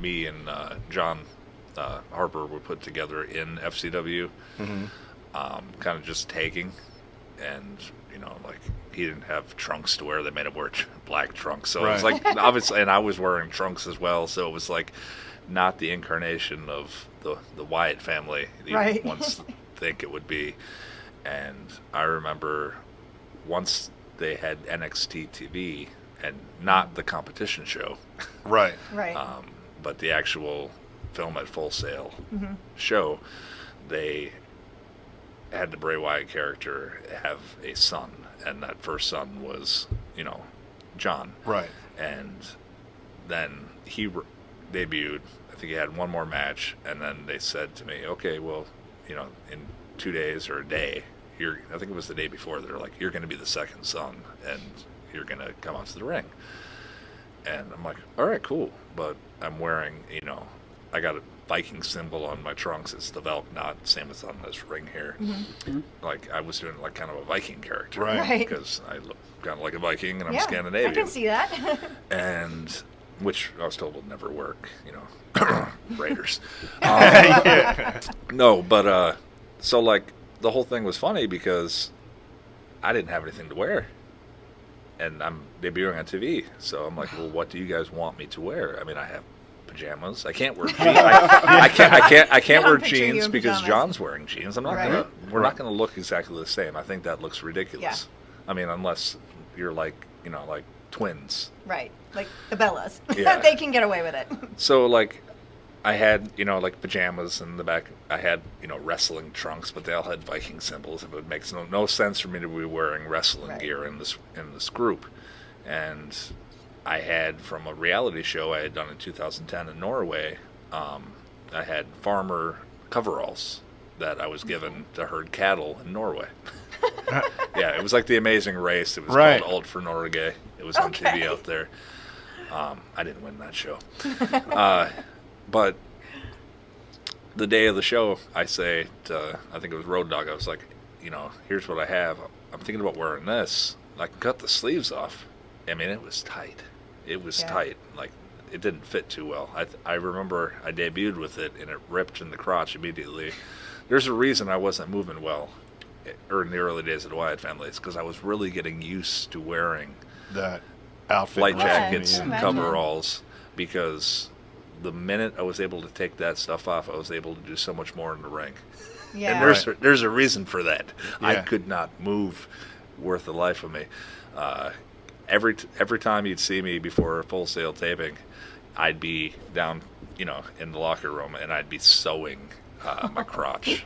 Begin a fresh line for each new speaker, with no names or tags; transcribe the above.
me and John Harper were put together in FCW, kind of just tagging, and like he didn't have trunks to wear. They made him wear black trunks, so it was like obviously, and I was wearing trunks as well, so it was like not the incarnation of the Wyatt family you once think it would be. And I remember once they had NXT TV, and not the competition show,
right,
but the actual Film at Full Sail show, they had the Bray Wyatt character have a son, and that first son was, John.
Right.
And then he debuted. I think he had one more match, and then they said to me, okay, well, in 2 days or a day, I think it was the day before, they're like, you're going to be the second son, and you're going to come out to the ring. And I'm like, all right, cool. But I'm wearing, I got a Viking symbol on my trunks. It's the Velk knot, same as on this ring here. Like, I was doing like kind of a Viking character.
Right.
Because I look kind of like a Viking, and I'm Scandinavian.
I can see that.
And, which I was told would never work, Raiders. No, but, so like, the whole thing was funny because I didn't have anything to wear. And I'm debuting on TV, so I'm like, well, what do you guys want me to wear? I mean, I have pajamas. I can't wear jeans. I can't wear jeans because John's wearing jeans. We're not gonna look exactly the same. I think that looks ridiculous. I mean, unless you're like, like twins.
Right, like the Bellas.
Yeah.
They can get away with it.
So like, I had, like pajamas in the back. I had, wrestling trunks, but they all had Viking symbols. It makes no sense for me to be wearing wrestling gear in this group. And I had, from a reality show I had done in 2010 in Norway, I had farmer coveralls that I was given to herd cattle in Norway. Yeah, it was like The Amazing Race. It was called Old for Norge. It was on TV out there. I didn't win that show. But the day of the show, I say to, I think it was Road Dogg, I was like, here's what I have. I'm thinking about wearing this. I can cut the sleeves off. I mean, it was tight. It was tight. Like, it didn't fit too well. I remember I debuted with it, and it ripped in the crotch immediately. There's a reason I wasn't moving well in the early days of the Wyatt family. It's because I was really getting used to wearing
that outfit,
flight jackets and coveralls, because the minute I was able to take that stuff off, I was able to do so much more in the ring.
Yeah.
And there's a reason for that. I could not move worth the life of me. Every time you'd see me before a Full Sail taping, I'd be down, in the locker room, and I'd be sewing my crotch